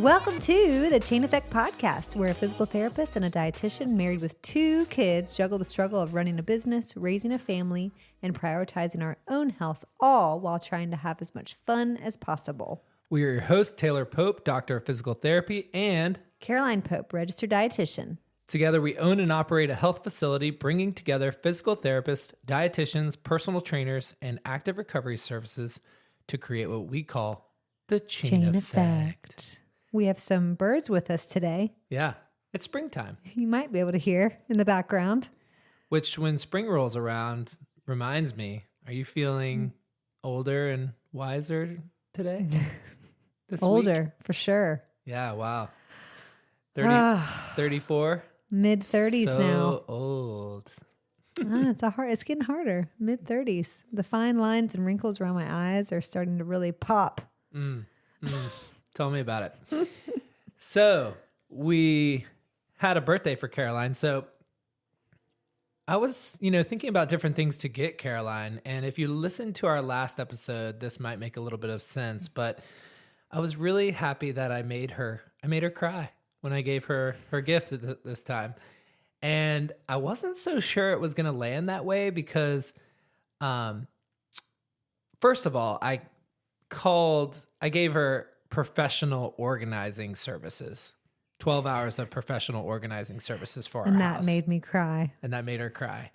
Welcome to the Chain Effect Podcast, where a physical therapist and a dietitian married with 2 kids juggle the struggle of running a business, raising a family, and prioritizing our own health, all while trying to have as much fun as possible. We are your hosts, Taylor Pope, Doctor of Physical Therapy, and Caroline Pope, registered dietitian. together we own and operate a health facility bringing together physical therapists, dietitians, personal trainers, and active recovery services to create what we call the Chain Effect. We have some birds with us today. Yeah, it's springtime, You might be able to hear in the background. which when spring rolls around reminds me, are you feeling older and wiser today? This week? Older, for sure. Yeah, wow. 30, 34? Mid-30s so now. old. It's getting harder. Mid-30s. The fine lines and wrinkles around my eyes are starting to really pop. Tell me about it. So we had a birthday for Caroline. So I was, thinking about different things to get Caroline. And if you listen to our last episode, this might make a little bit of sense. But I was really happy that I made her cry when I gave her her gift this time. And I wasn't so sure it was going to land that way because, first of all, I gave her professional organizing services, 12 hours of professional organizing services for our And house. that made me cry. And that made her cry.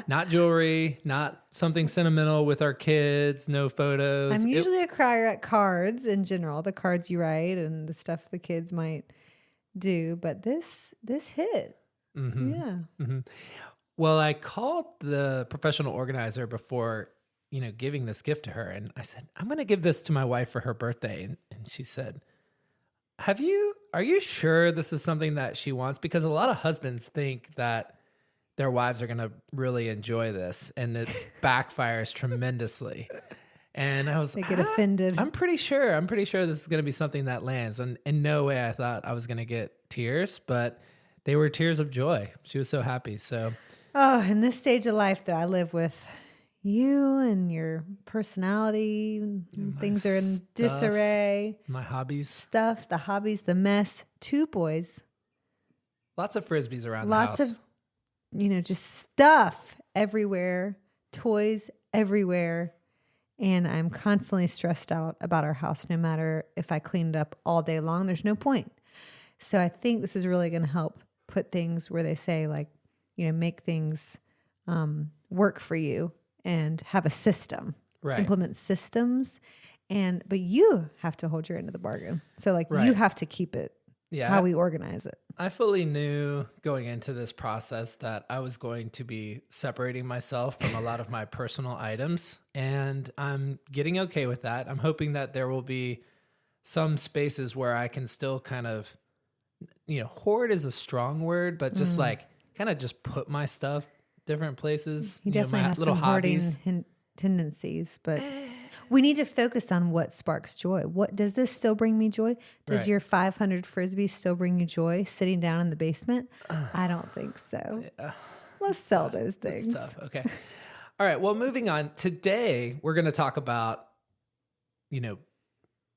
Not jewelry, not something sentimental with our kids, no photos. I'm usually a crier at cards in general, the cards you write and the stuff the kids might do. But this hit. Mhm. Yeah. Mhm. Well, I called the professional organizer before, giving this gift to her. And I said, I'm going to give this to my wife for her birthday. And she said, are you sure this is something that she wants? Because a lot of husbands think that their wives are going to really enjoy this, and it backfires tremendously. And I was They get offended. I'm pretty sure this is going to be something that lands. And in no way I thought I was going to get tears, but they were tears of joy. She was so happy. So, Oh, in this stage of life, though, I live with you and your personality. Things are in stuff. disarray. my hobbies, Stuff, the hobbies, the mess. 2 boys. lots of Frisbees around Lots the house. of, just stuff everywhere, toys everywhere. And I'm constantly stressed out about our house, no matter if I clean it up all day long, there's no point. So I think this is really going to help put things where they say, like, make things work for you and have a system, Right. implement systems. But you have to hold your end of the bargain. So you Right. have to keep it Yeah. how we organize it. I fully knew going into this process that I was going to be separating myself from a lot of my personal items, and I'm getting okay with that. I'm hoping that there will be some spaces where I can still kind of, hoard is a strong word, but just kind of just put my stuff different places. He definitely my has little some hoarding hobbies. tendencies, but we need to focus on what sparks joy. What does this still bring me joy? Does Right. your 500 Frisbees still bring you joy sitting down in the basement? I don't think so. Let's sell those things. That's tough. Okay. All right. Well, moving on. Today, we're going to talk about,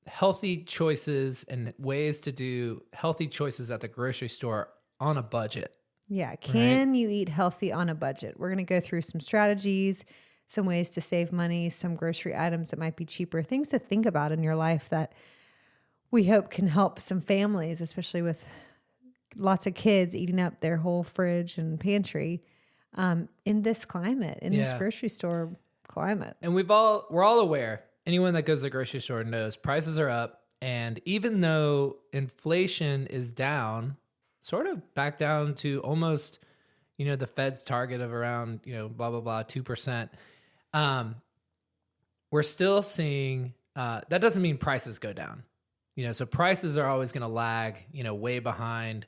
healthy choices and ways to do healthy choices at the grocery store on a budget. Yeah. Can you eat healthy on a budget? We're going to go through some strategies, some ways to save money, some grocery items that might be cheaper, things to think about in your life that we hope can help some families, especially with lots of kids eating up their whole fridge and pantry in this climate, in this Yeah. grocery store climate. And we're all aware, anyone that goes to the grocery store knows prices are up. And even though inflation is down, sort of back down to almost, the Fed's target of around, blah, blah, blah, 2%. We're still seeing, that doesn't mean prices go down. So prices are always going to lag, way behind.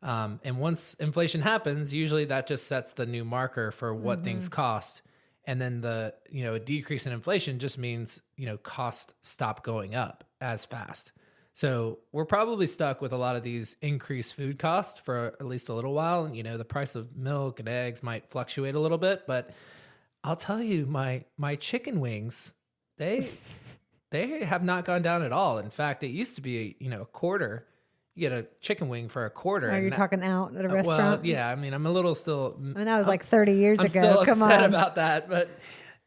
And once inflation happens, usually that just sets the new marker for what things cost. And then a decrease in inflation just means, costs stop going up as fast. So we're probably stuck with a lot of these increased food costs for at least a little while. The price of milk and eggs might fluctuate a little bit, but I'll tell you, my chicken wings, they have not gone down at all. In fact, it used to be, a quarter, you get a chicken wing for a quarter. Or you're and talking out at a well, restaurant? yeah, I mean, I'm a little still. I mean, that was like 30 years I'm ago. still Come upset on. about that, but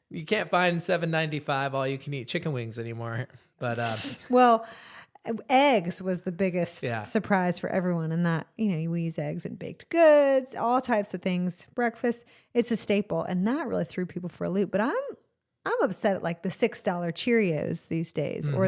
you can't find $7.95 all you can eat chicken wings anymore. But Well, eggs was the biggest Yeah. surprise for everyone. And that, we use eggs in baked goods, all types of things, breakfast. It's a staple. And that really threw people for a loop. But I'm upset at like the $6 Cheerios these days, or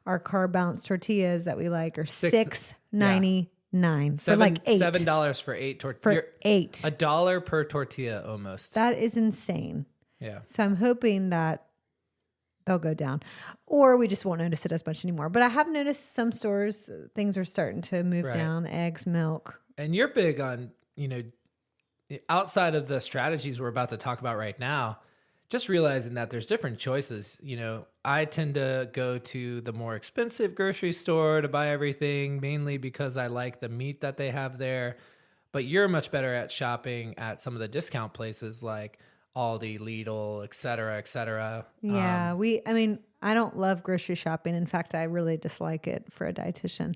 our carb balance tortillas that we like are $6.99 for like eight. $7 for 8 tortillas. For eight. $1 per tortilla almost. That is insane. Yeah. So I'm hoping that they'll go down, or we just won't notice it as much anymore. But I have noticed some stores, things are starting to move Right. down, eggs, milk. And you're big on, outside of the strategies we're about to talk about right now, just realizing that there's different choices. I tend to go to the more expensive grocery store to buy everything, mainly because I like the meat that they have there. But you're much better at shopping at some of the discount places like Aldi, Lidl, et cetera, et cetera. Yeah, I don't love grocery shopping. In fact, I really dislike it for a dietitian.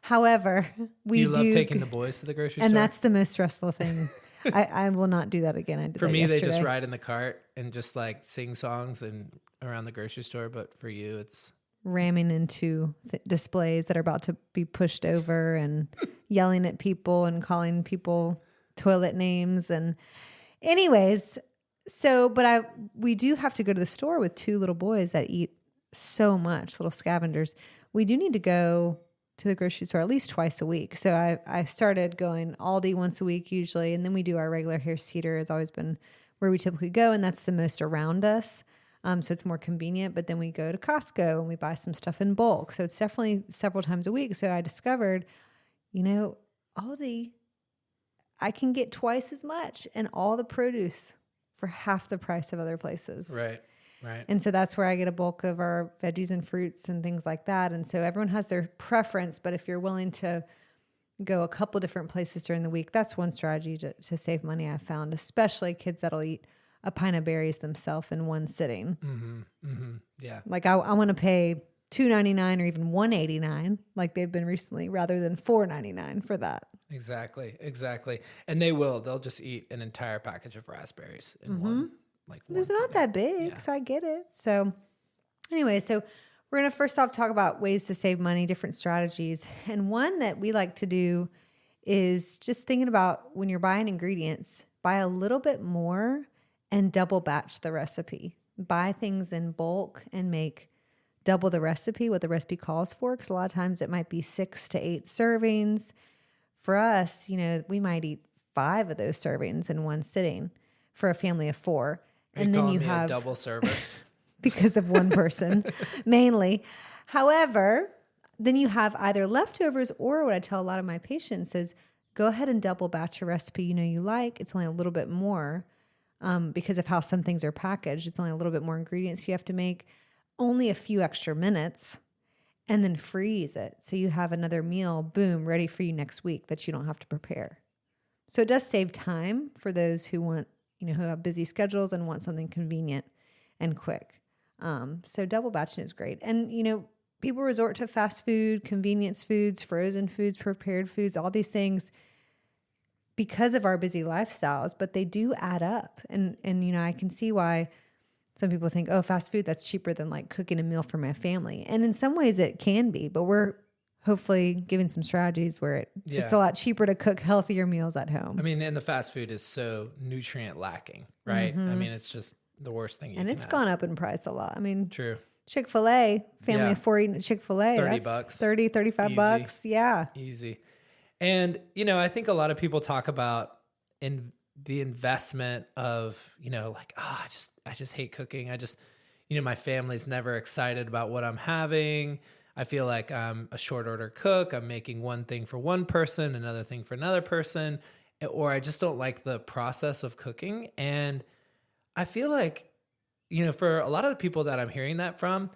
However, we do you love taking the boys to the grocery store? and that's the most stressful thing. I will not do that again. I did For that me, yesterday. they just ride in the cart and just like sing songs and around the grocery store. But for you, it's ramming into displays that are about to be pushed over and yelling at people and calling people toilet names. And anyways, we do have to go to the store with 2 little boys that eat so much, little scavengers. We do need to go to the grocery store at least twice a week. So I started going Aldi once a week usually, and then we do our regular Harris Teeter. Has always been where we typically go, and that's the most around us. So it's more convenient. But then we go to Costco and we buy some stuff in bulk. So it's definitely several times a week. So I discovered, Aldi, I can get twice as much and all the produce for half the price of other places. right. And so that's where I get a bulk of our veggies and fruits and things like that. And so everyone has their preference, but if you're willing to go a couple different places during the week, that's one strategy to save money I've found, especially kids that'll eat a pint of berries themselves in one sitting. Yeah. Like I want to pay $2.99 or even $1.89 like they've been recently, rather than $4.99 for that. Exactly. And they'll just eat an entire package of raspberries in one. It's not that big, so I get it. So anyway, so we're going to first off talk about ways to save money, different strategies. And one that we like to do is just thinking about when you're buying ingredients, buy a little bit more and double batch the recipe. Buy things in bulk and make double the recipe, what the recipe calls for, because a lot of times it might be 6 to 8 servings. For us, we might eat 5 of those servings in one sitting for a family of 4. And then you have a double server because of one person mainly. However, then you have either leftovers, or what I tell a lot of my patients is go ahead and double batch a recipe you like. It's only a little bit more because of how some things are packaged. It's only a little bit more ingredients you have to make, only a few extra minutes, and then freeze it. So you have another meal, boom, ready for you next week that you don't have to prepare. So it does save time for those who want, who have busy schedules and want something convenient and quick. So double batching is great. And, people resort to fast food, convenience foods, frozen foods, prepared foods, all these things because of our busy lifestyles, but they do add up. And I can see why some people think, oh, fast food, that's cheaper than like cooking a meal for my family. And in some ways it can be, but we're hopefully giving some strategies where it's a lot cheaper to cook healthier meals at home. I mean, and the fast food is so nutrient lacking, right? I mean, it's just the worst thing you can have. Gone up in price a lot. I mean, True. Chick-fil-A, family of 4 eating at Chick-fil-A, $30, that's $30, $35. Yeah. Easy. And, I think a lot of people talk about in the investment of, I just hate cooking. My family's never excited about what I'm having. I feel like I'm a short order cook. I'm making one thing for one person, another thing for another person, or I just don't like the process of cooking. And I feel like, for a lot of the people that I'm hearing that from,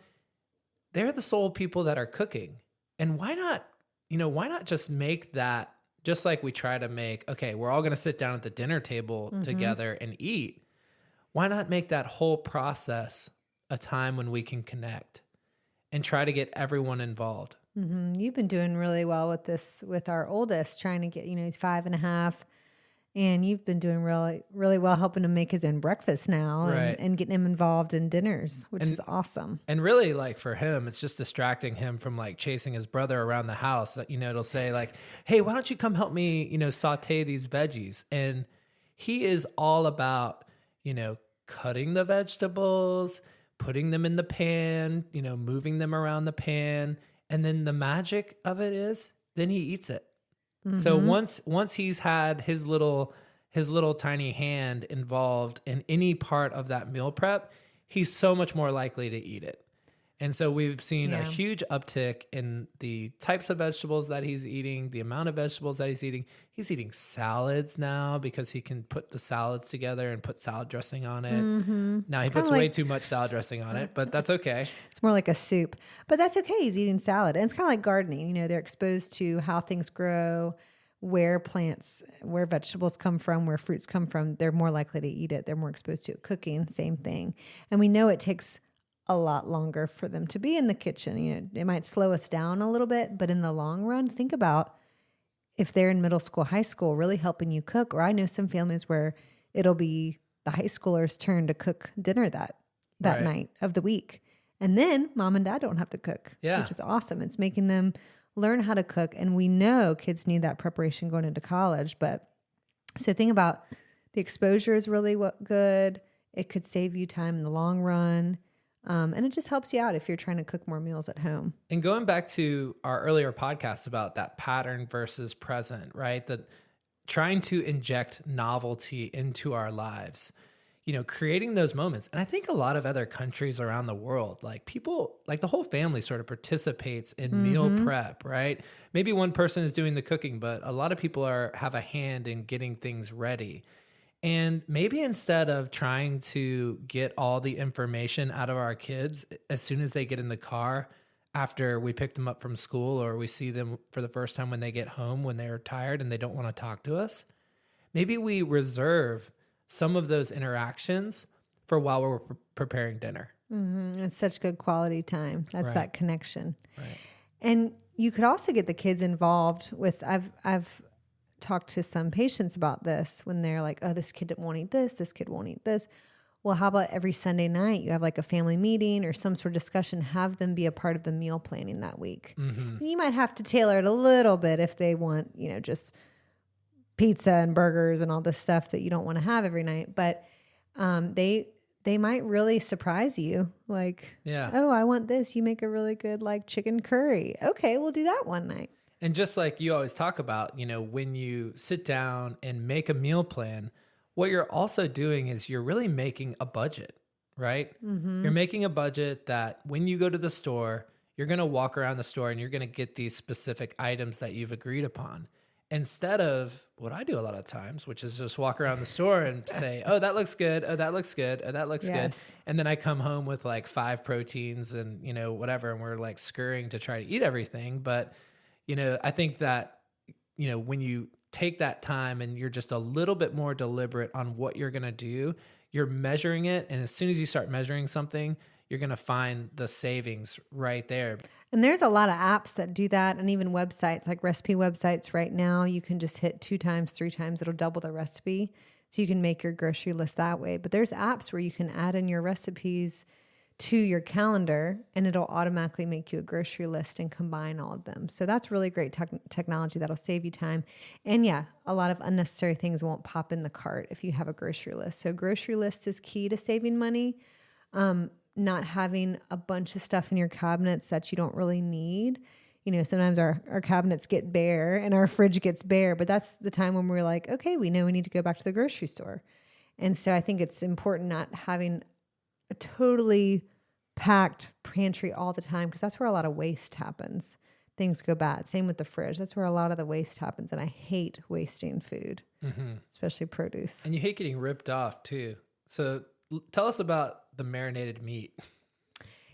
they're the sole people that are cooking. And why not just make that, just like we try to make, okay, we're all going to sit down at the dinner table together and eat. Why not make that whole process a time when we can connect and try to get everyone involved? You've been doing really well with this, with our oldest, trying to get, he's 5.5. And you've been doing really, really well helping him make his own breakfast now Right. and getting him involved in dinners, which And- is awesome. And really, like for him, it's just distracting him from like chasing his brother around the house. It'll say like, "Hey, why don't you come help me, saute these veggies?" And he is all about, cutting the vegetables, putting them in the pan, moving them around the pan. And then the magic of it is then he eats it. So once he's had his little tiny hand involved in any part of that meal prep, he's so much more likely to eat it. And so we've seen a huge uptick in the types of vegetables that he's eating, the amount of vegetables that he's eating. He's eating salads now because he can put the salads together and put salad dressing on it. Now he puts way too much salad dressing on it, but that's okay. It's more like a soup, but that's okay. He's eating salad. And it's kind of like gardening. They're exposed to how things grow, where vegetables come from, where fruits come from. They're more likely to eat it. They're more exposed to it. Cooking, same thing. And we know it takes a lot longer for them to be in the kitchen. It might slow us down a little bit, but in the long run, think about if they're in middle school, high school, really helping you cook. Or I know some families where it'll be the high schoolers' turn to cook dinner that Right. night of the week. And then mom and dad don't have to cook, Yeah. which is awesome. It's making them learn how to cook. And we know kids need that preparation going into college. But so think about the exposure is really good. It could save you time in the long run. And it just helps you out if you're trying to cook more meals at home. And going back to our earlier podcast about that pattern versus present, right? That trying to inject novelty into our lives, creating those moments. And I think a lot of other countries around the world, like people, like the whole family sort of participates in meal prep, right? Maybe one person is doing the cooking, but a lot of people have a hand in getting things ready. And maybe instead of trying to get all the information out of our kids as soon as they get in the car after we pick them up from school, or we see them for the first time when they get home, when they're tired and they don't want to talk to us, maybe we reserve some of those interactions for while we're preparing dinner. It's such good quality time. That's Right. that connection. Right. And you could also get the kids involved with, I've talked to some patients about this when they're like, oh, this kid won't eat this kid won't eat this. Well, how about every Sunday night you have like a family meeting or some sort of discussion, have them be a part of the meal planning that week. You might have to tailor it a little bit if they want, just pizza and burgers and all this stuff that you don't want to have every night. But they might really surprise you. Like, Yeah. oh, I want this. You make a really good like chicken curry. Okay, we'll do that one night. And just like you always talk about, when you sit down and make a meal plan, what you're also doing is you're really making a budget, right? You're making a budget that when you go to the store, you're going to walk around the store and you're going to get these specific items that you've agreed upon. Instead of what I do a lot of times, which is just walk around the store and say, oh, that looks good. Oh, that looks good. Oh, that looks good. Yes. And then I come home with like 5 proteins and, whatever. And we're like scurrying to try to eat everything. But I think that, when you take that time and you're just a little bit more deliberate on what you're going to do, you're measuring it. And as soon as you start measuring something, you're going to find the savings right there. And there's a lot of apps that do that, and even websites, like recipe websites right now, you can just hit 2 times, 3 times, it'll double the recipe. So you can make your grocery list that way. But there's apps where you can add in your recipes to your calendar and it'll automatically make you a grocery list and combine all of them. So that's really great technology that'll save you time. And yeah, a lot of unnecessary things won't pop in the cart if you have a grocery list. So grocery list is key to saving money. Not having a bunch of stuff in your cabinets that you don't really need. Sometimes our cabinets get bare and our fridge gets bare, but that's the time when we're like, okay, we know we need to go back to the grocery store. And so I think it's important not having a totally packed pantry all the time, because that's where a lot of waste happens. Things go bad. Same with the fridge. That's where a lot of the waste happens. And I hate wasting food, especially produce. And you hate getting ripped off too. So tell us about the marinated meat.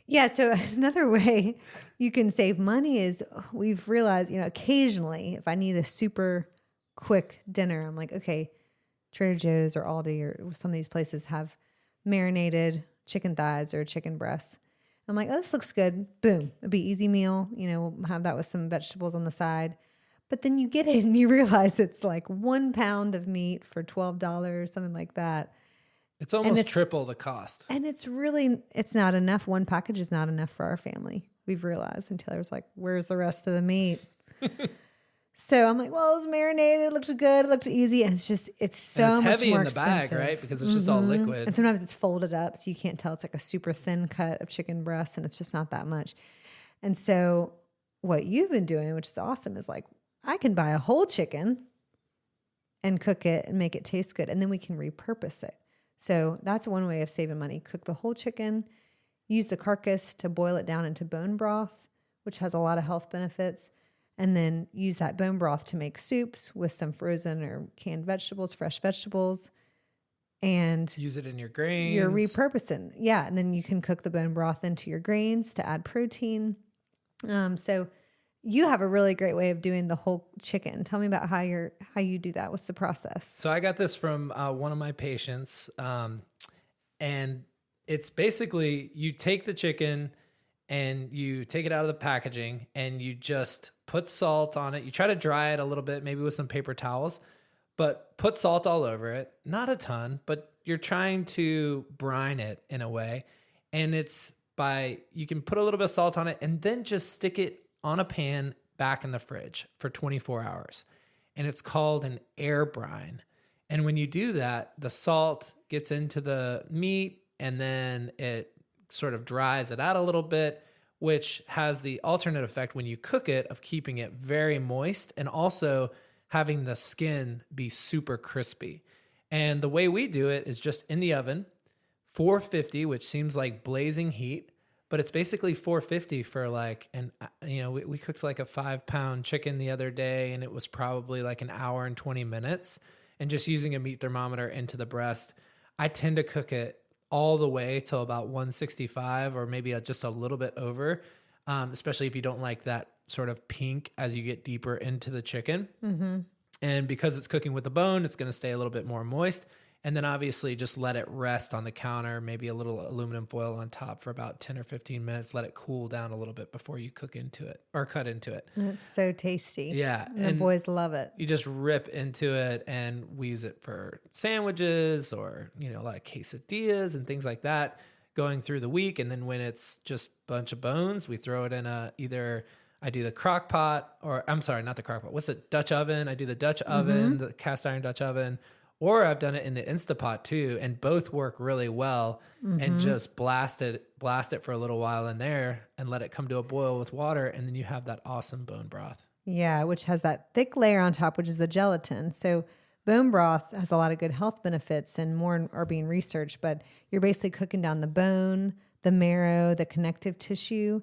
Yeah. So another way you can save money is we've realized, occasionally if I need a super quick dinner, I'm like, okay, Trader Joe's or Aldi or some of these places have marinated chicken thighs or chicken breasts. I'm like, oh, this looks good. Boom. It'll be easy meal. We'll have that with some vegetables on the side. But then you get it and you realize it's like 1 pound of meat for $12, something like that. It's almost triple the cost. And it's not enough. One package is not enough for our family. We've realized. And Taylor's like, where's the rest of the meat? So I'm like, well, it was marinated. It looked good. It looked easy. And it's so much heavy more in the expensive. bag, right? Because it's just all liquid. And sometimes it's folded up. So you can't tell. It's like a super thin cut of chicken breast. And it's just not that much. And so what you've been doing, which is awesome, is like, I can buy a whole chicken and cook it and make it taste good. And then we can repurpose it. So that's one way of saving money. Cook the whole chicken, use the carcass to boil it down into bone broth, which has a lot of health benefits. And then use that bone broth to make soups with some frozen or canned vegetables, fresh vegetables. And use it in your grains. You're repurposing. Yeah. And then you can cook the bone broth into your grains to add protein. So you have a really great way of doing the whole chicken. Tell me about how you do that. What's the process? So I got this from one of my patients. And it's basically you take the chicken and you take it out of the packaging and you just put salt on it. You try to dry it a little bit, maybe with some paper towels, but put salt all over it. Not a ton, but you're trying to brine it in a way. And you can put a little bit of salt on it and then just stick it on a pan back in the fridge for 24 hours. And it's called an air brine. And when you do that, the salt gets into the meat and then it sort of dries it out a little bit, which has the alternate effect when you cook it of keeping it very moist and also having the skin be super crispy. And the way we do it is just in the oven, 450, which seems like blazing heat, but it's basically 450 for we cooked like a 5-pound chicken the other day and it was probably like an hour and 20 minutes. And just using a meat thermometer into the breast, I tend to cook it all the way till about 165 or maybe just a little bit over, especially if you don't like that sort of pink as you get deeper into the chicken. Mm-hmm. And because it's cooking with the bone, it's going to stay a little bit more moist. And then obviously just let it rest on the counter, maybe a little aluminum foil on top for about 10 or 15 minutes. Let it cool down a little bit before you cook into it or cut into it. It's so tasty. Yeah. And the boys love it. You just rip into it and we use it for sandwiches or, a lot of quesadillas and things like that going through the week. And then when it's just a bunch of bones, we throw it in I do the crock pot not the crock pot. What's it? Dutch oven. I do the Dutch oven, the cast iron Dutch oven. Or I've done it in the Instapot too, and both work really well. And just blast it for a little while in there and let it come to a boil with water, and then you have that awesome bone broth. Yeah, which has that thick layer on top, which is the gelatin. So bone broth has a lot of good health benefits, and more are being researched. But you're basically cooking down the bone, the marrow, the connective tissue,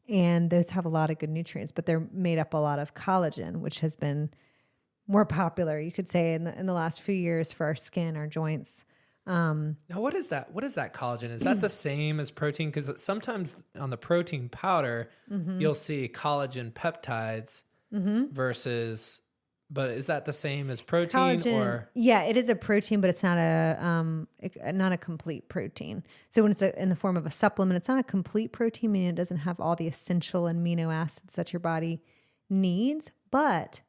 and those have a lot of good nutrients. But they're made up a lot of collagen, which has been more popular, you could say, in the last few years for our skin, our joints. Now, what is that? What is that collagen? Is that the same as protein? Because sometimes on the protein powder, you'll see collagen peptides versus. But is that the same as protein? Collagen, or yeah, it is a protein, but it's not a complete protein. So when it's in the form of a supplement, it's not a complete protein, meaning it doesn't have all the essential amino acids that your body needs, but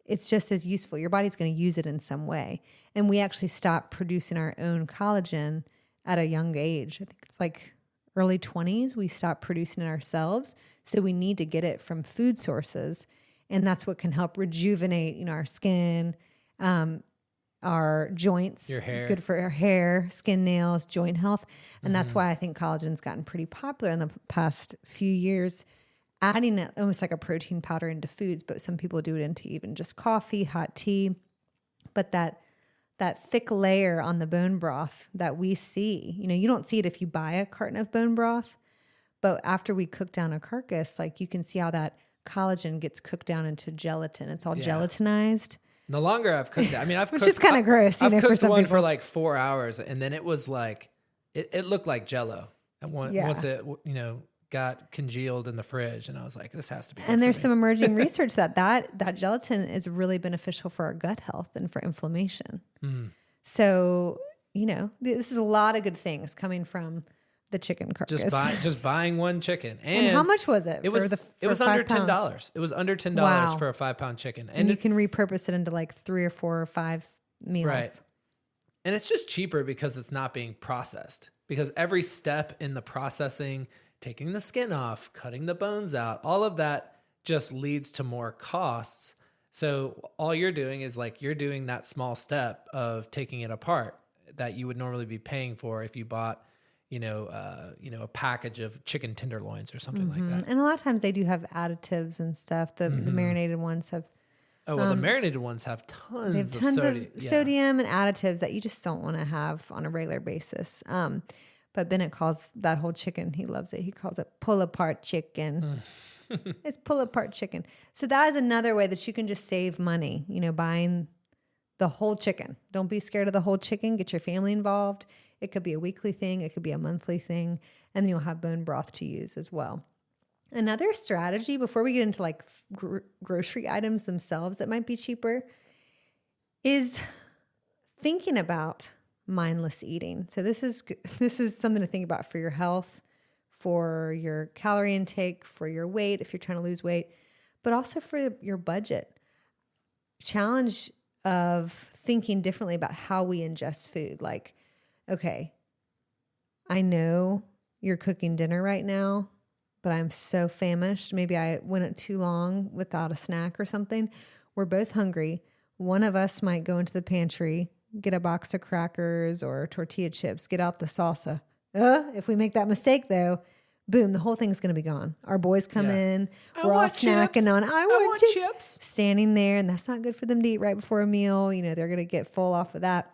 it's just as useful. Your body's going to use it in some way. And we actually stopped producing our own collagen at a young age. I think it's like early 20s. We stopped producing it ourselves. So we need to get it from food sources. And that's what can help rejuvenate, our skin, our joints. Your hair. It's good for our hair, skin, nails, joint health. And that's why I think collagen's gotten pretty popular in the past few years, adding it almost like a protein powder into foods, but some people do it into even just coffee, hot tea. But that thick layer on the bone broth that we see, you don't see it if you buy a carton of bone broth, but after we cook down a carcass, like you can see how that collagen gets cooked down into gelatin. It's all gelatinized. The longer I've cooked it, I've which is kind of gross, I've cooked for some one people. for like 4 hours, and then it was like it looked like Jell-O. And once it got congealed in the fridge, and I was like, this has to be. And there's some emerging research that gelatin is really beneficial for our gut health and for inflammation. So this is a lot of good things coming from the chicken carcass. Just buying one chicken. And how much was it? It was it was under $10. It was under $10 for a 5-pound chicken, and you can repurpose it into like 3 or 4 or 5 meals. Right. And it's just cheaper because it's not being processed. Because every step in the processing, taking the skin off, cutting the bones out, all of that just leads to more costs. So all you're doing is like you're doing that small step of taking it apart that you would normally be paying for if you bought, a package of chicken tenderloins or something like that. And a lot of times they do have additives and stuff. The marinated ones have. Oh, well, the marinated ones have tons of sodium and additives that you just don't want to have on a regular basis. But Bennett calls that whole chicken, he loves it. He calls it pull apart chicken. It's pull apart chicken. So that is another way that you can just save money, buying the whole chicken. Don't be scared of the whole chicken. Get your family involved. It could be a weekly thing. It could be a monthly thing. And then you'll have bone broth to use as well. Another strategy before we get into like grocery items themselves that might be cheaper is thinking about mindless eating. So this is something to think about for your health, for your calorie intake, for your weight if you're trying to lose weight, but also for your budget. Challenge of thinking differently about how we ingest food. Like, okay, I know you're cooking dinner right now, but I'm so famished. Maybe I went too long without a snack or something. We're both hungry. One of us might go into the pantry, get a box of crackers or tortilla chips, get out the salsa. If we make that mistake though, boom, the whole thing's going to be gone. Our boys come in, we're all snacking on, I want chips. Standing there, and that's not good for them to eat right before a meal. They're going to get full off of that.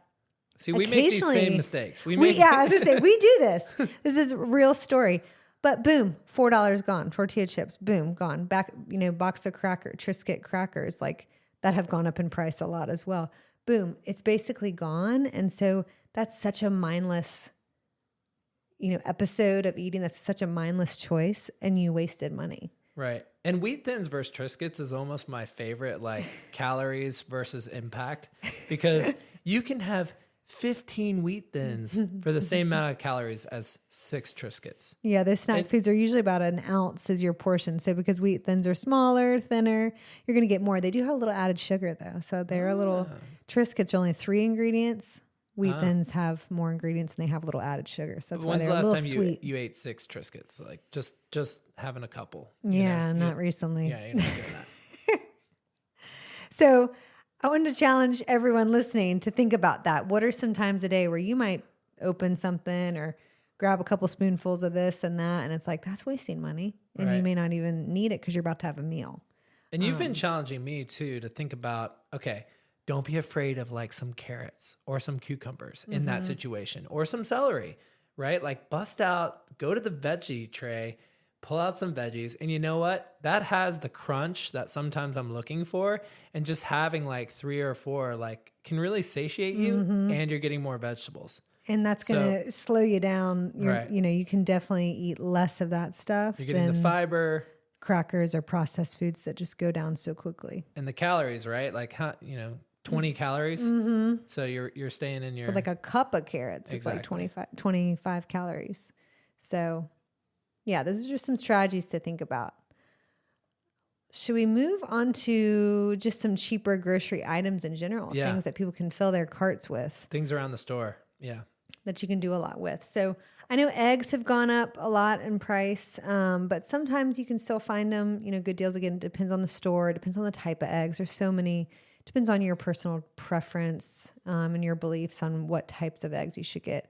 See, we make these same mistakes. I was going to say, we do this. This is a real story. But boom, $4 gone. Tortilla chips, boom, gone. Back, box of Triscuit crackers, like that have gone up in price a lot as well. Boom, it's basically gone. And so that's such a mindless, episode of eating. That's such a mindless choice, and you wasted money. Right. And Wheat Thins versus Triscuits is almost my favorite, like calories versus impact, because you can have 15 Wheat Thins for the same amount of calories as 6 Triscuits. Yeah, those snack foods are usually about an ounce as your portion. So because Wheat Thins are smaller, thinner, you're going to get more. They do have a little added sugar though. So they're a little, Triscuits are only 3 ingredients. Wheat Thins have more ingredients and they have a little added sugar. So that's why they're a little sweet. When's the last time you ate 6 Triscuits? Like just having a couple. Yeah, not recently. Yeah, you're not doing that. So I wanted to challenge everyone listening to think about that. What are some times a day where you might open something or grab a couple spoonfuls of this and that, and it's like, that's wasting money. And you may not even need it because you're about to have a meal. And you've been challenging me too to think about, okay, don't be afraid of like some carrots or some cucumbers in that situation, or some celery, right? Like bust out, go to the veggie tray, pull out some veggies. And you know what? That has the crunch that sometimes I'm looking for. And just having like 3 or 4 like can really satiate you, and you're getting more vegetables. And that's going to slow you down. You can definitely eat less of that stuff. You're getting the fiber. Crackers or processed foods that just go down so quickly. And the calories, right? Like, 20 calories. So you're staying in your... For like a cup of carrots, exactly. It's like 25 calories. So yeah, those are just some strategies to think about. Should we move on to just some cheaper grocery items in general? Yeah. Things that people can fill their carts with. Things around the store. Yeah. That you can do a lot with. So I know eggs have gone up a lot in price, but sometimes you can still find them, good deals. Again, it depends on the store. It depends on the type of eggs. There's so many... Depends on your personal preference and your beliefs on what types of eggs you should get.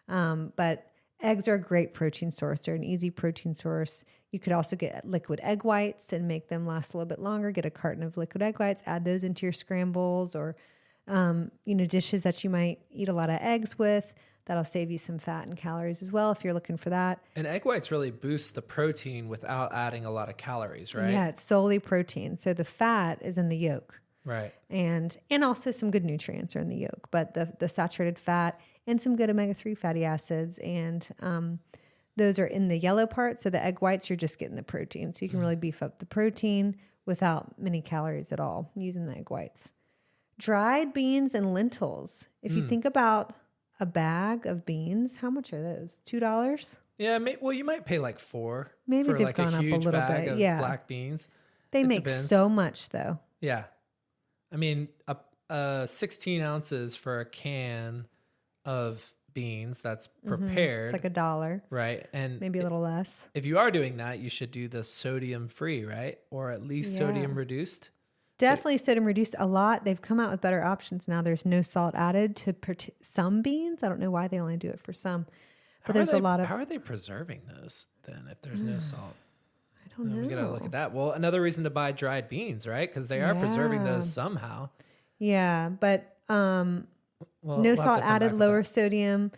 But eggs are a great protein source. They're an easy protein source. You could also get liquid egg whites and make them last a little bit longer. Get a carton of liquid egg whites, add those into your scrambles or, dishes that you might eat a lot of eggs with. That'll save you some fat and calories as well if you're looking for that. And egg whites really boost the protein without adding a lot of calories, right? Yeah, it's solely protein. So the fat is in the yolk. Right. And also some good nutrients are in the yolk, but the saturated fat and some good omega-3 fatty acids. And those are in the yellow part. So the egg whites, you're just getting the protein. So you can really beef up the protein without many calories at all using the egg whites. Dried beans and lentils. If you think about a bag of beans, how much are those? $2? Yeah, well, you might pay like 4 Maybe for they've like gone a up a huge little bag bit. of Yeah. black beans. They It make depends. so much though. Yeah. I mean, 16 ounces for a can of beans that's prepared, It's like $1, right? And maybe a little less. if you are doing that, you should do the sodium free, right? Or at least Yeah. sodium reduced. Definitely sodium reduced a lot. They've come out with better options now. There's no salt added to some beans. I don't know why they only do it for some. But there's a lot of. How are they preserving those then if there's no salt? I don't know. We gotta look at that. Well, another reason to buy dried beans, right? Because they are preserving Yeah. those somehow. Yeah, but Well, no we'll have to salt come added, back with lower that. sodium.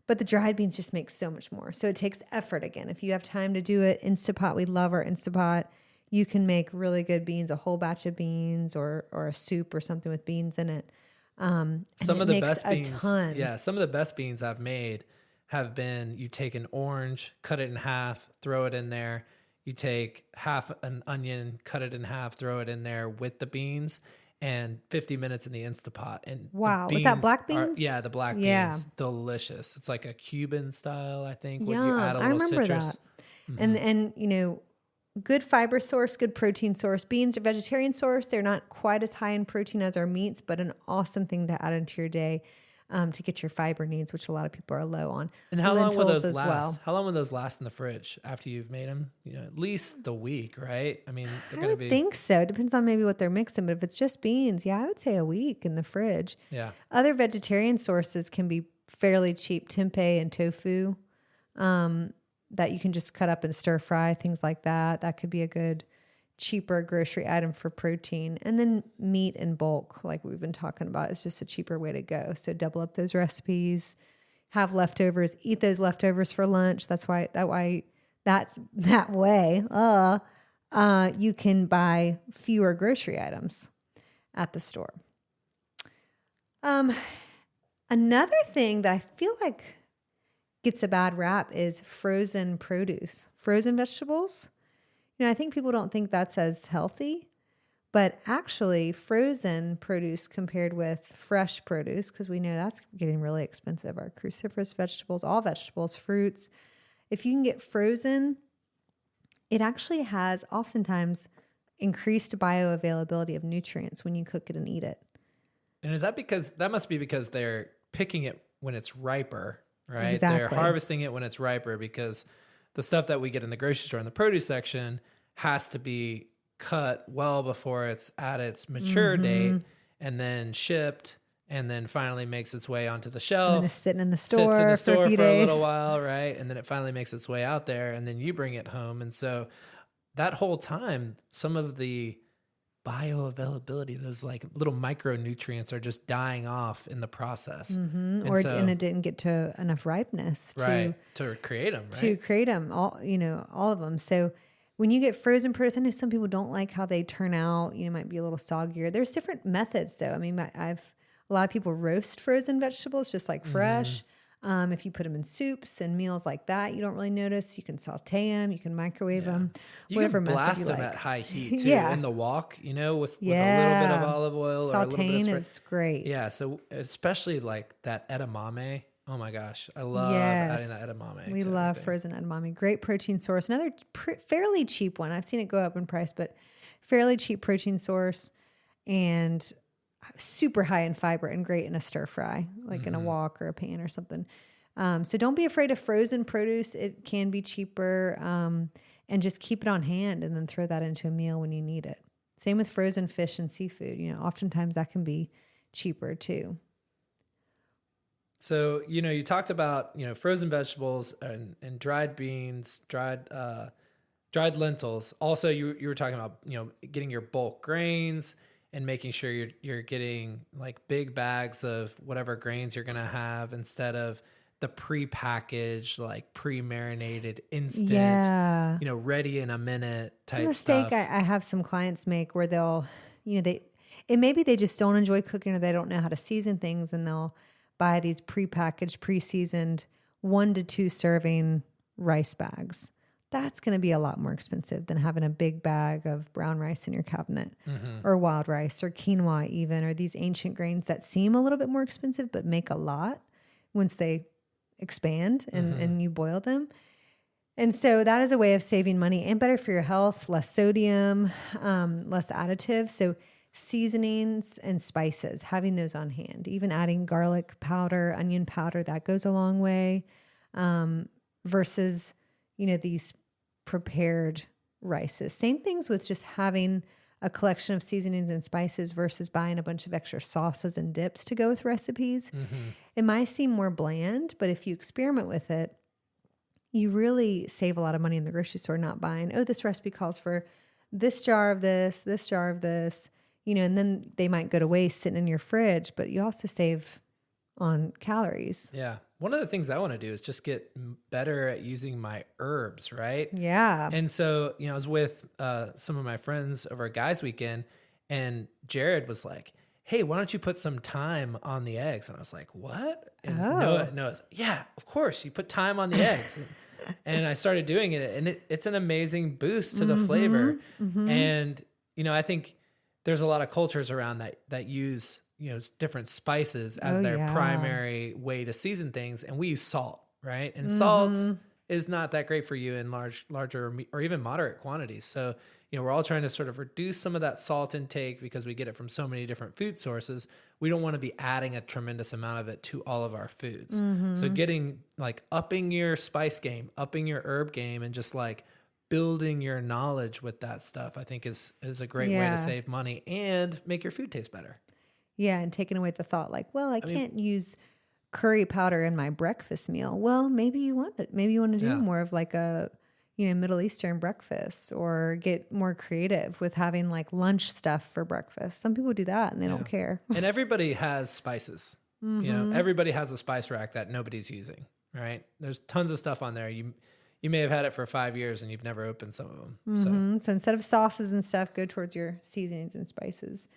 But the dried beans just make so much more. So it takes effort again. If you have time to do it, Instapot, we love our Instapot. You can make really good beans, a whole batch of beans or a soup or something with beans in it. And Some it of the makes best a beans, ton. yeah, some of the best beans I've made have been you take an orange, cut it in half, throw it in there. You take half an onion, cut it in half, throw it in there with the beans, and 50 minutes in the Instapot. And the Wow. Was that black are- beans? yeah, the black Yeah. beans, delicious. It's like a Cuban style, I think. When Yum. you add a I little remember citrus. that. And you know, good fiber source, good protein source. Beans are vegetarian source. They're not quite as high in protein as our meats, but an awesome thing to add into your day to get your fiber needs, which a lot of people are low on. And how long will Lentils those as last? well. How long will those last in the fridge after you've made them? You know, at least the week, right? I mean, they're I going to would be. think so. It depends on maybe what they're mixing, but if it's just beans, yeah, I would say a week in the fridge. Yeah. Other vegetarian sources can be fairly cheap, tempeh and tofu, that you can just cut up and stir fry, things like that. That could be a good, cheaper grocery item for protein. And then meat in bulk, like we've been talking about, is just a cheaper way to go. So double up those recipes, have leftovers, eat those leftovers for lunch. That's that way. You can buy fewer grocery items at the store. Another thing that I feel like gets a bad rap is frozen produce, frozen vegetables. You know, I think people don't think that's as healthy, but actually frozen produce compared with fresh produce, because we know that's getting really expensive. Our cruciferous vegetables, all vegetables, fruits, if you can get frozen, it actually has oftentimes increased bioavailability of nutrients when you cook it and eat it. And is that because that must be because they're picking it when it's riper, right? Exactly. They're harvesting it when it's riper, because the stuff that we get in the grocery store in the produce section has to be cut well before it's at its mature date and then shipped and then finally makes its way onto the shelf. And then it's sitting in the store, sits in the store for a few for days. a little while, right? And then it finally makes its way out there and then you bring it home. And so that whole time, some of the bioavailability, those like little micronutrients are just dying off in the process. And so- it didn't get to enough ripeness right, to create them, right? to create them, all of them. So when you get frozen produce, I know some people don't like how they turn out, might be a little soggier. There's different methods though. I mean, a lot of people roast frozen vegetables just like fresh. If you put them in soups and meals like that, you don't really notice. You can saute them, you can microwave them, You whatever can blast method you them like. at high heat too, Yeah. in the wok, with a little bit Yeah. of olive oil or a little bit Sauteing of is great. Yeah, so especially like that edamame. Oh my gosh, I love Yes. adding that edamame. We to love everything. frozen edamame. Great protein source. Another fairly cheap one. I've seen it go up in price, but fairly cheap protein source and super high in fiber and great in a stir fry, like in a wok or a pan or something. So don't be afraid of frozen produce. It can be cheaper, and just keep it on hand and then throw that into a meal when you need it. Same with frozen fish and seafood. Oftentimes that can be cheaper too. So, you talked about, frozen vegetables and dried beans, dried lentils. Also, you were talking about, getting your bulk grains and making sure you're getting like big bags of whatever grains you're going to have instead of the pre-packaged, like pre-marinated, instant, Yeah. ready in a minute type It's a mistake stuff. I have some clients make where they'll, maybe they just don't enjoy cooking or they don't know how to season things, and they'll buy these prepackaged, pre-seasoned 1 to 2 serving rice bags. That's going to be a lot more expensive than having a big bag of brown rice in your cabinet or wild rice or quinoa even, or these ancient grains that seem a little bit more expensive but make a lot once they expand and you boil them. And so that is a way of saving money and better for your health, less sodium, less additives. So seasonings and spices, having those on hand, even adding garlic powder, onion powder, that goes a long way, versus, these prepared rices. Same things with just having a collection of seasonings and spices versus buying a bunch of extra sauces and dips to go with recipes. Mm-hmm. It might seem more bland, but if you experiment with it, you really save a lot of money in the grocery store not buying, this recipe calls for this jar of this jar of this, and then they might go to waste sitting in your fridge, but you also save on calories. Yeah. One of the things I want to do is just get better at using my herbs, right? Yeah. And so, I was with some of my friends over a guys' weekend, and Jared was like, hey, why don't you put some thyme on the eggs? And I was like, what? And Noah's, yeah, of course, you put thyme on the eggs. And I started doing it, and it's an amazing boost to the flavor. Mm-hmm. And, I think there's a lot of cultures around that use, different spices as their primary way to season things. And we use salt, right? And salt is not that great for you in larger or even moderate quantities. So, we're all trying to sort of reduce some of that salt intake because we get it from so many different food sources. We don't want to be adding a tremendous amount of it to all of our foods. So getting upping your spice game, upping your herb game, and just building your knowledge with that stuff, I think is a great way to save money and make your food taste better. Yeah. And taking away the thought I can't use curry powder in my breakfast meal. Well, maybe you want it. Maybe you want to do more of a, Middle Eastern breakfast, or get more creative with having lunch stuff for breakfast. Some people do that and they don't care. And everybody has spices. Everybody has a spice rack that nobody's using, right? There's tons of stuff on there. You may have had it for 5 years and you've never opened some of them. So instead of sauces and stuff, go towards your seasonings and spices.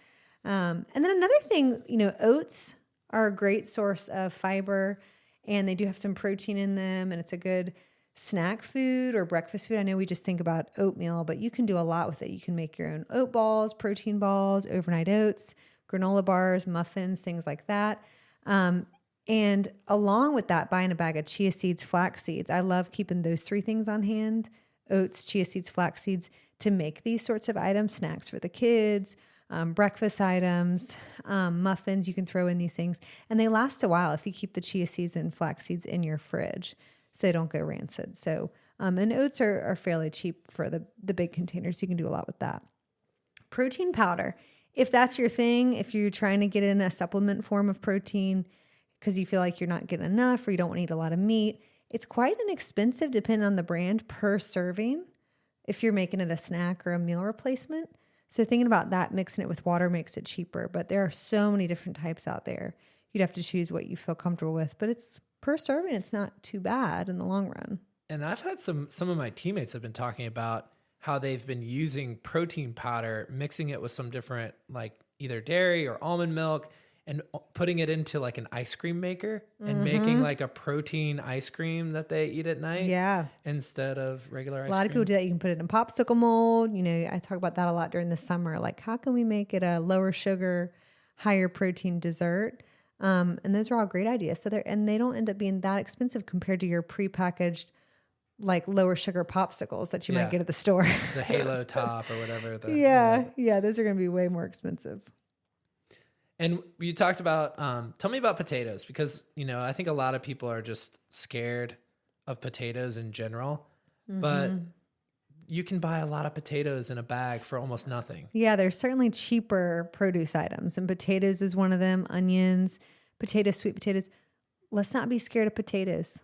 And then another thing, oats are a great source of fiber, and they do have some protein in them, and it's a good snack food or breakfast food. I know we just think about oatmeal, but you can do a lot with it. You can make your own oat balls, protein balls, overnight oats, granola bars, muffins, things like that. And along with that, buying a bag of chia seeds, flax seeds. I love keeping those three things on hand: oats, chia seeds, flax seeds, to make these sorts of items, snacks for the kids, breakfast items, muffins. You can throw in these things, and they last a while if you keep the chia seeds and flax seeds in your fridge, so they don't go rancid. So, and oats are fairly cheap for the big containers. You can do a lot with that. Protein powder, if that's your thing, if you're trying to get in a supplement form of protein because you feel like you're not getting enough or you don't want to eat a lot of meat, it's quite inexpensive depending on the brand per serving if you're making it a snack or a meal replacement. So thinking about that, mixing it with water makes it cheaper. But there are so many different types out there. You'd have to choose what you feel comfortable with. But it's per serving, it's not too bad in the long run. And I've had some of my teammates have been talking about how they've been using protein powder, mixing it with some different, either dairy or almond milk, and putting it into an ice cream maker and making a protein ice cream that they eat at night. Yeah. Instead of regular ice cream. A lot of people do that. You can put it in popsicle mold. I talk about that a lot during the summer. How can we make it a lower sugar, higher protein dessert? And those are all great ideas. So they don't end up being that expensive compared to your prepackaged, lower sugar popsicles that you might get at the store. The Halo Top or whatever. Yeah. Those are going to be way more expensive. And you talked about, tell me about potatoes, because, I think a lot of people are just scared of potatoes in general, but you can buy a lot of potatoes in a bag for almost nothing. Yeah, there's certainly cheaper produce items, and potatoes is one of them. Onions, potatoes, sweet potatoes. Let's not be scared of potatoes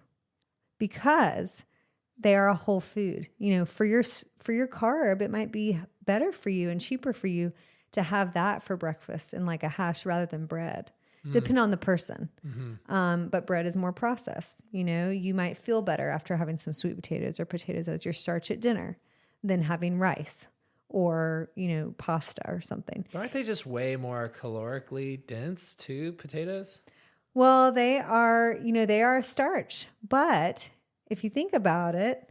because they are a whole food. For your carb, it might be better for you and cheaper for you to have that for breakfast in a hash rather than bread, depending on the person. But bread is more processed. You might feel better after having some sweet potatoes or potatoes as your starch at dinner than having rice or, pasta or something. But aren't they just way more calorically dense too, potatoes? Well, they are, they are a starch. But if you think about it,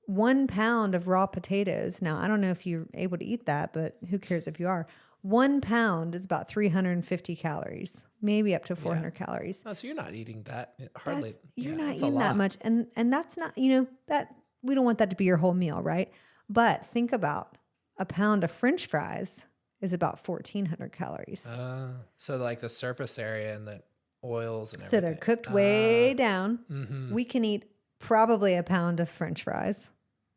1 pound of raw potatoes. Now, I don't know if you're able to eat that, but who cares if you are? 1 pound is about 350 calories. maybe up to 400 calories. Oh, so you're not eating that hardly. You're yeah, not that's a eating that lot. much. And that's not, that we don't want that to be your whole meal, right? But think about a pound of French fries is about 1,400 calories. So like the surface area and the oils and everything. So they're cooked way down. Mm-hmm. We can eat probably a pound of French fries.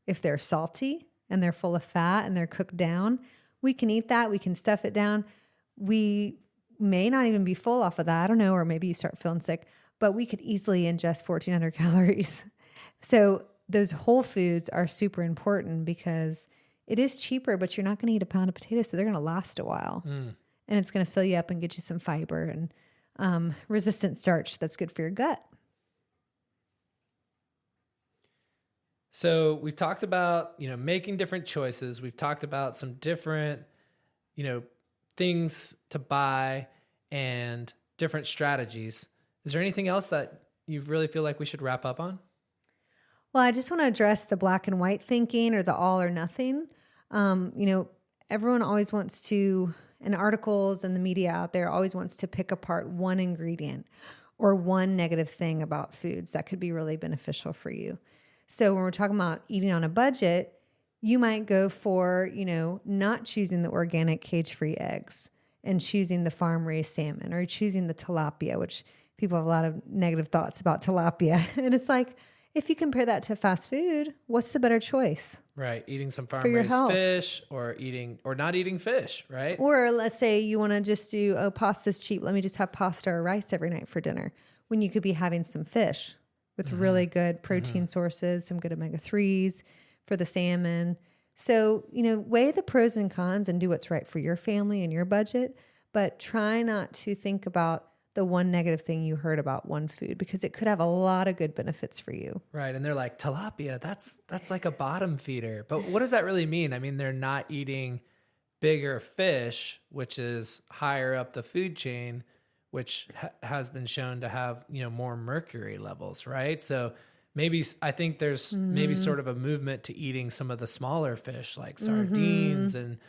If they're salty and they're full of fat and they're cooked down, we can eat that. We can stuff it down. We may not even be full off of that. I don't know, or maybe you start feeling sick, but we could easily ingest 1,400 calories. So those whole foods are super important because it is cheaper, but you're not going to eat a pound of potatoes, so they're going to last a while. And it's going to fill you up and get you some fiber and resistant starch that's good for your gut. So we've talked about, making different choices. We've talked about some different, things to buy and different strategies. Is there anything else that you really feel like we should wrap up on? Well, I just want to address the black and white thinking or the all or nothing. Everyone always wants to, and articles and the media out there always wants to pick apart one ingredient or one negative thing about foods that could be really beneficial for you. So when we're talking about eating on a budget, you might go for, not choosing the organic cage-free eggs and choosing the farm-raised salmon, or choosing the tilapia, which people have a lot of negative thoughts about tilapia. And it's like, if you compare that to fast food, what's the better choice? Right. Eating some your farm-raised health. fish or not eating fish, right? Or let's say you want to just do, pasta's cheap. Let me just have pasta or rice every night for dinner, when you could be having some fish with really good protein sources, some good omega-3s for the salmon. So, weigh the pros and cons and do what's right for your family and your budget, but try not to think about the one negative thing you heard about one food, because it could have a lot of good benefits for you. Right. And they're like, tilapia, that's like a bottom feeder. But what does that really mean? I mean, they're not eating bigger fish, which is higher up the food chain, which has been shown to have, more mercury levels, right? So I think there's maybe sort of a movement to eating some of the smaller fish like sardines and,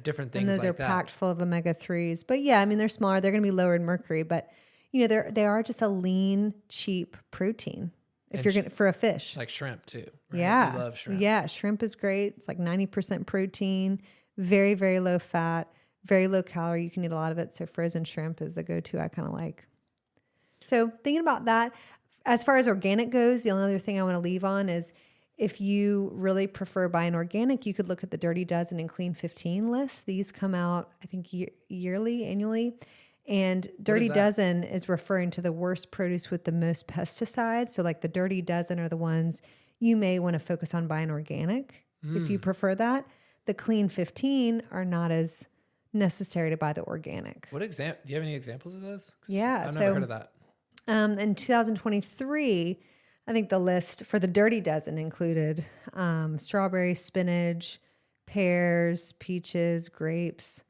different things and those like are that. packed full of omega-3s. But yeah, they're smaller. They're going to be lower in mercury, but they are just a lean, cheap protein. If you're going for a fish, like shrimp too. Right? Yeah. We love shrimp. Yeah. Shrimp is great. It's like 90% protein, very, very low fat, very low calorie. You can eat a lot of it. So frozen shrimp is the go-to I kind of like. So thinking about that, as far as organic goes, the only other thing I want to leave on is, if you really prefer buying organic, you could look at the Dirty Dozen and Clean 15 lists. These come out, I think, annually. And Dirty Dozen is referring to the worst produce with the most pesticides. So like the Dirty Dozen are the ones you may want to focus on buying organic if you prefer that. The Clean 15 are not as necessary to buy the organic. Do you have any examples of those? Yeah. I've never heard of that. In 2023, I think the list for the Dirty Dozen included strawberries, spinach, pears, peaches, grapes,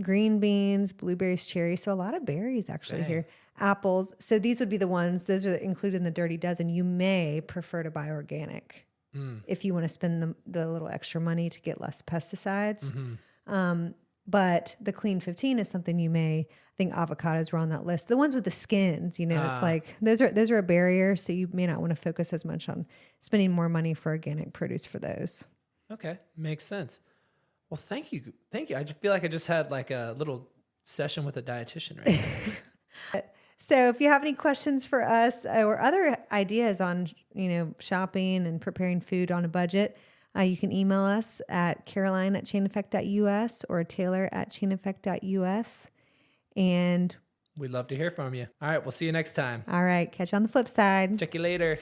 green beans, blueberries, cherries. So a lot of berries actually here. Apples. So these would be the ones, those are included in the Dirty Dozen. You may prefer to buy organic if you want to spend the little extra money to get less pesticides. But the Clean 15 is something you may, I think avocados were on that list. The ones with the skins, it's like, those are a barrier. So you may not want to focus as much on spending more money for organic produce for those. Okay. Makes sense. Well, thank you. Thank you. I just feel like I just had like a little session with a dietitian right now. So if you have any questions for us or other ideas on, shopping and preparing food on a budget, you can email us at caroline@chaineffect.us or taylor@chaineffect.us. And we'd love to hear from you. All right. We'll see you next time. All right. Catch you on the flip side. Check you later.